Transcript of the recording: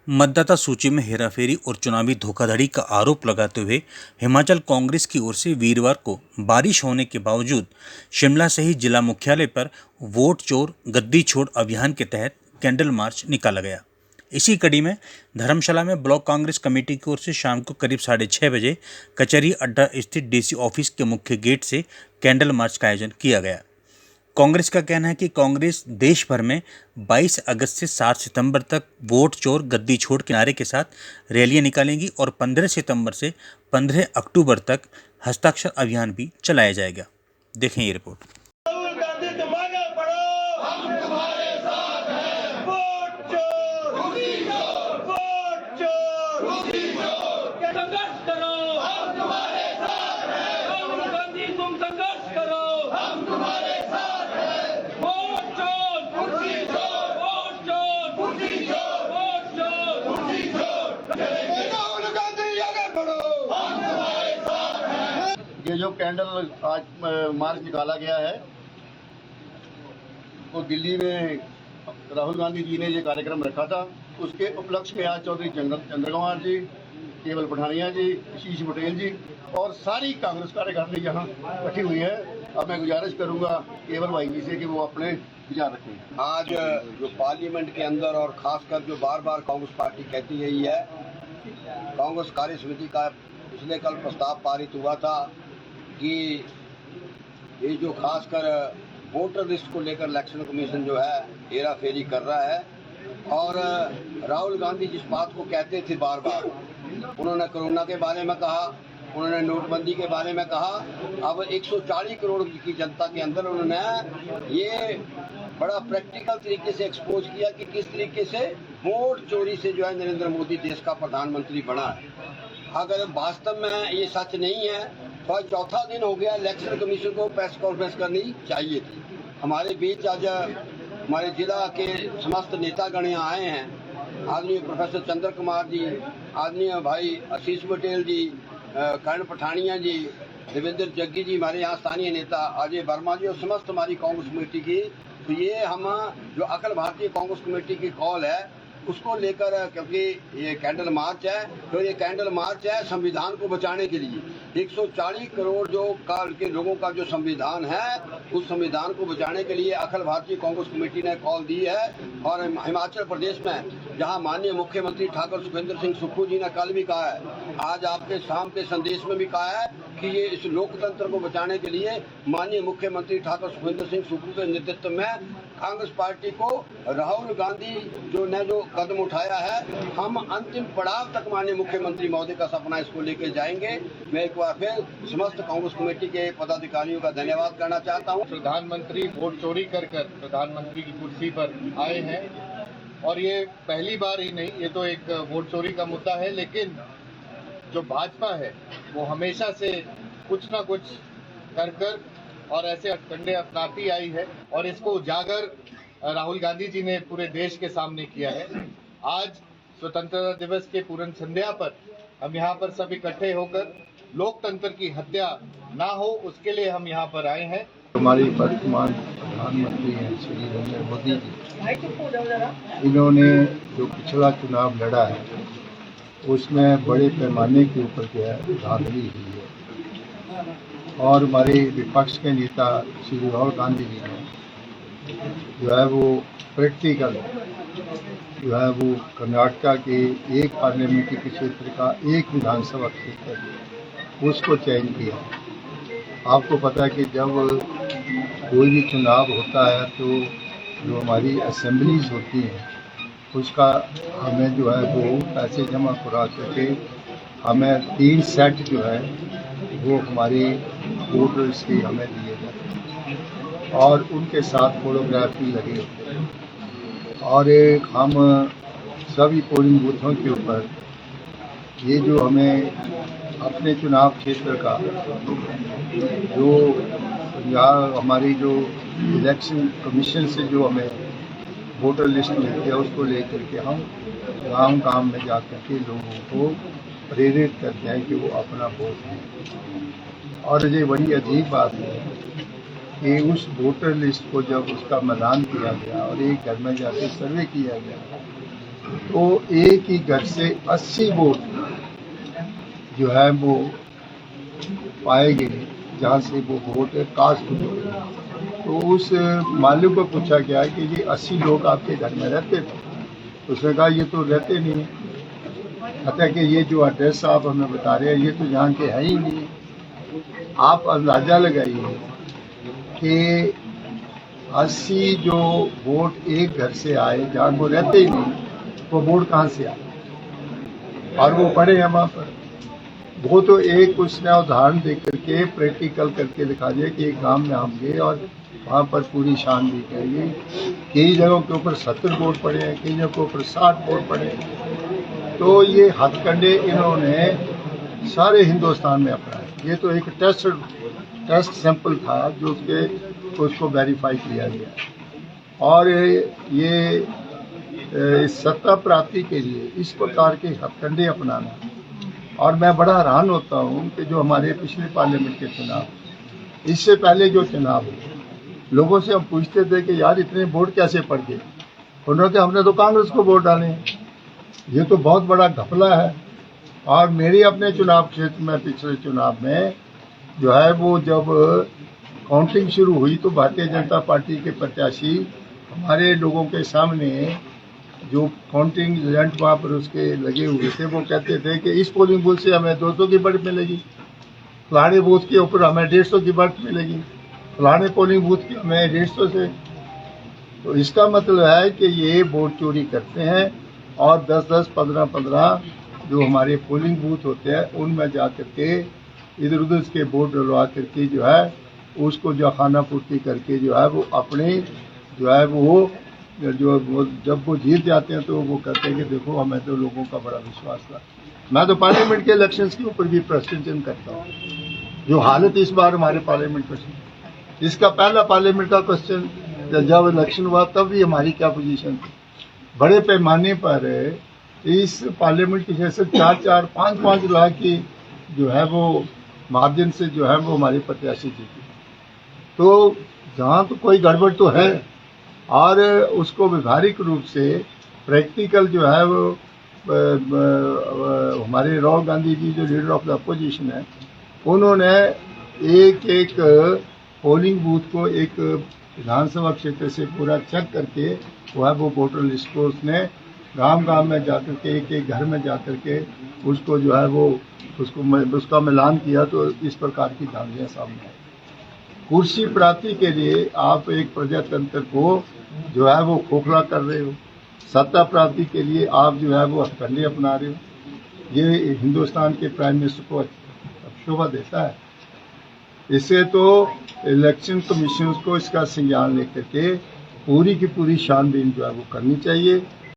मतदाता सूची में हेराफेरी और चुनावी धोखाधड़ी का आरोप लगाते हुए हिमाचल कांग्रेस की ओर से वीरवार को बारिश होने के बावजूद शिमला सहित जिला मुख्यालय पर वोट चोर गद्दी छोड़ अभियान के तहत कैंडल मार्च निकाला गया। इसी कड़ी में धर्मशाला में ब्लॉक कांग्रेस कमेटी की ओर से शाम को करीब 6:30 बजे कचहरी अड्डा स्थित डीसी ऑफिस के मुख्य गेट से कैंडल मार्च का आयोजन किया गया। कांग्रेस का कहना है कि कांग्रेस देश भर में 22 अगस्त से 7 सितंबर तक वोट चोर गद्दी छोड़ के नारे के साथ रैलियां निकालेंगी और 15 सितंबर से 15 अक्टूबर तक हस्ताक्षर अभियान भी चलाया जाएगा। देखें ये रिपोर्ट। राहुल गांधी तुम्हारे पढ़ो, हम तुम्हारे साथ हैं। वोट चोर, वोट चोर, संघर्ष करो, हम तुम्हारे साथ हैं। राहुल गांधी तुम संघर्ष करो, हम तुम्हारे साथ हैं। वोट चोर, वोट चोर, वोट चोर, राहुल गांधी आगे बढ़ो, हम तुम्हारे साथ हैं। ये जो कैंडल आज मार्च निकाला गया है वो दिल्ली में राहुल गांधी जी ने ये कार्यक्रम रखा था। उसके उपलक्ष्य में आज चौधरी चंद्रकुमार जी, केवल पठानिया जी, आशीष पटेल जी और सारी कांग्रेस कार्यकर्ता यहाँ बैठी हुई है। अब मैं गुजारिश करूंगा केवल भाई जी से कि वो अपने विचार रखें। आज जो पार्लियामेंट के अंदर और खासकर जो बार बार कांग्रेस पार्टी कहती रही है, कांग्रेस कार्य समिति का पिछले कल प्रस्ताव पारित हुआ था कि ये जो खासकर वोटर लिस्ट को लेकर इलेक्शन कमीशन जो है हेरा फेरी कर रहा है और राहुल गांधी जिस बात को कहते थे बार बार, उन्होंने कोरोना के बारे में कहा, उन्होंने नोटबंदी के बारे में कहा, अब 140 करोड़ की जनता के अंदर उन्होंने ये बड़ा प्रैक्टिकल तरीके से एक्सपोज किया कि किस तरीके से वोट चोरी से जो है नरेंद्र मोदी देश का प्रधानमंत्री बना है। अगर वास्तव में ये सच नहीं है तो आज चौथा दिन हो गया, इलेक्शन कमीशन को प्रेस कॉन्फ्रेंस करनी चाहिए थी। हमारे बीच आज हमारे जिला के समस्त नेतागण यहाँ आए हैं, आदरणीय प्रोफेसर चंद्र कुमार जी, आदरणीय भाई आशीष पटेल जी, कर्ण पठानिया जी, देवेंद्र जग्गी जी, हमारे यहाँ स्थानीय नेता अजय वर्मा जी और समस्त हमारी कांग्रेस कमेटी की। तो ये हम जो अखिल भारतीय कांग्रेस कमेटी की कॉल है उसको लेकर, क्योंकि ये कैंडल मार्च है, तो ये कैंडल मार्च है संविधान को बचाने के लिए। 140 करोड़ जो काल के लोगों का जो संविधान है उस संविधान को बचाने के लिए अखिल भारतीय कांग्रेस कमेटी ने कॉल दी है। और हिमाचल प्रदेश में जहां माननीय मुख्यमंत्री ठाकुर सुखविंदर सिंह सुक्खू जी ने कल भी कहा है, आज आपके शाम के संदेश में भी कहा है कि ये इस लोकतंत्र को बचाने के लिए माननीय मुख्यमंत्री ठाकुर सुखविंदर सिंह सुक्खू के नेतृत्व में कांग्रेस पार्टी को राहुल गांधी जो कदम उठाया है, हम अंतिम पड़ाव तक माननीय मुख्यमंत्री महोदय का सपना इसको लेकर जाएंगे। मैं एक बार फिर समस्त कांग्रेस कमेटी के पदाधिकारियों का धन्यवाद करना चाहता हूं। प्रधानमंत्री वोट चोरी कर प्रधानमंत्री की कुर्सी पर आए हैं और ये पहली बार ही नहीं, ये तो एक वोट चोरी का मुद्दा है, लेकिन जो भाजपा है वो हमेशा से कुछ ना कुछ कर और ऐसे कंडे अपनाती आई है और इसको उजागर राहुल गांधी जी ने पूरे देश के सामने किया है। आज स्वतंत्रता दिवस के पूर्ण संध्या पर हम यहाँ पर सब इकट्ठे होकर लोकतंत्र की हत्या ना हो उसके लिए हम यहाँ पर आए हैं। हमारे वर्तमान प्रधानमंत्री हैं श्री नरेंद्र मोदी जी, इन्होंने जो पिछला चुनाव लड़ा है उसमें बड़े पैमाने के ऊपर जो है धांधली हुई है और हमारे विपक्ष के नेता श्री राहुल गांधी जी ने जो है वो प्रैक्टिकल जो है वो कर्नाटका के एक पार्लियामेंट्री क्षेत्र का एक विधानसभा क्षेत्र उसको चयन किया। आपको पता है कि जब कोई भी चुनाव होता है तो जो हमारी असेंबलीज होती हैं उसका हमें जो है वो पैसे जमा करा सके, हमें 3 सेट जो है वो हमारे वोटर्स के हमें दिए जाते और उनके साथ फोटोग्राफी लगे होते हैं और हम सभी पोलिंग बूथों के ऊपर ये जो हमें अपने चुनाव क्षेत्र का जो या हमारी जो इलेक्शन कमीशन से जो हमें वोटर लिस्ट मिलती है उसको लेकर के हम गांव में जाकर के लोगों को प्रेरित करते हैं कि वो अपना वोट दें। और ये बड़ी अजीब बात है कि उस वोटर लिस्ट को जब उसका मिलान किया गया और एक घर में जाकर सर्वे किया गया तो एक ही घर से 80 वोट जो है वो पाए गए, जहाँ से वो वोट कास्ट हुए। तो उस मालिक को पूछा गया कि ये 80 लोग आपके घर में रहते थे? उसने कहा ये तो रहते नहीं है। कहता है कि ये जो एड्रेस आप हमें बता रहे हैं ये तो यहाँ के है ही नहीं। आप अंदाजा लगाइए कि 80 जो वोट एक घर से आए जहाँ वो रहते ही नहीं, वो वोट कहाँ से आए? और वो पड़े हैं वहाँ पर। वो तो एक उसने उदाहरण दे करके प्रैक्टिकल करके दिखा दिया कि एक गांव में हम गए और वहाँ पर पूरी शान दी गई। कई जगहों के ऊपर 70 वोट पड़े हैं, कई जगहों के ऊपर 60 वोट पड़े हैं। तो ये हथकंडे इन्होंने सारे हिंदुस्तान में अपनाए। ये तो एक टेस्ट सैंपल था जो कि उसको वेरीफाई किया गया। और ये इस सत्ता प्राप्ति के लिए इस प्रकार के हथकंडे अपनाना, और मैं बड़ा हैरान होता हूँ कि जो हमारे पिछले पार्लियामेंट के चुनाव, इससे पहले जो चुनाव हुए, लोगों से हम पूछते थे कि यार इतने वोट कैसे पड़ गए? उन्होंने हमने तो कांग्रेस को वोट डाले हैं। ये तो बहुत बड़ा घपला है। और मेरे अपने चुनाव क्षेत्र में पिछले चुनाव में जो है वो जब काउंटिंग शुरू हुई तो भारतीय जनता पार्टी के प्रत्याशी हमारे लोगों के सामने जो काउंटिंग एजेंट वहाँ पर उसके लगे हुए थे, वो कहते थे कि इस पोलिंग बूथ से हमें 200 की बढ़त मिलेगी, फलाने बूथ के ऊपर हमें 150 की बढ़त मिलेगी, फलाने पोलिंग बूथ की हमें 150 से। तो इसका मतलब है कि ये वोट चोरी करते हैं और 10-10, 15-15 जो हमारे पोलिंग बूथ होते हैं उनमें जा करके इधर उधर के वोट डलवा करके जो है उसको जो खाना पूर्ति करके जो है वो अपने जो है वो जब वो जीत जाते हैं तो वो कहते हैं कि देखो हमें तो लोगों का बड़ा विश्वास था। मैं तो पार्लियामेंट के इलेक्शंस के ऊपर भी प्रश्न चिन्ह करता हूँ। जो हालत इस बार हमारे पार्लियामेंट में, इसका पहला पार्लियामेंट का क्वेश्चन जब इलेक्शन हुआ तब भी हमारी क्या पोजीशन थी। बड़े पैमाने पर इस पार्लियामेंट की सेशन 4-4, 5-5 लाख की जो है वो मार्जिन से जो है वो हमारे प्रत्याशी जीते। तो जहाँ तो कोई गड़बड़ तो है, और उसको व्यवहारिक रूप से प्रैक्टिकल जो है वो हमारे राहुल गांधी जी जो लीडर ऑफ द अपोजिशन है, उन्होंने एक एक पोलिंग बूथ को एक विधानसभा क्षेत्र से पूरा चेक करके वो है वो वोटर लिस्ट को उसने गांव में जाकर के एक एक घर में जाकर के उसको जो है वो उसका मिलान किया। तो इस प्रकार की धांधलियां सामने आई। कुर्सी प्राप्ति के लिए आप एक प्रजातंत्र को जो है वो खोखला कर रहे हो, सत्ता प्राप्ति के लिए आप जो है वो हथकंडे अपना रहे हो। ये हिंदुस्तान के प्राइम मिनिस्टर को शोभा देता है? इससे तो इलेक्शन कमीशन को इसका संज्ञान लेकर के पूरी की पूरी छानबीन जो है वो करनी चाहिए।